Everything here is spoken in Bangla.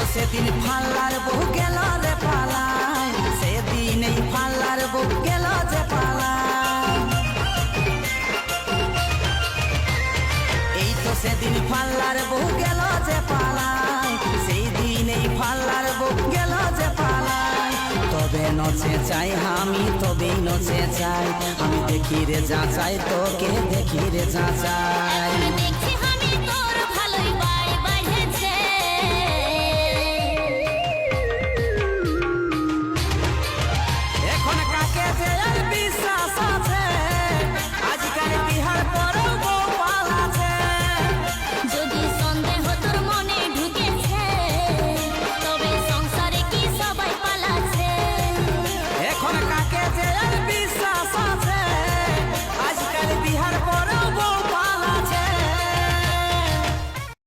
তো সেদিন ফাল্লার বউ গেল রে পালায়, সেদিন এই ফাল্লার বউ গেল যে পালায়। এই তো সেদিন ফাল্লার বউ গেল যে পালায়, সেই দিন এই ফাল্লার বউ গেল যে পালায়। তবে নচে চাই আমি, তবেই নচে চাই আমি, দেখি রে যা চাই তোকে দেখি রে যা চাই।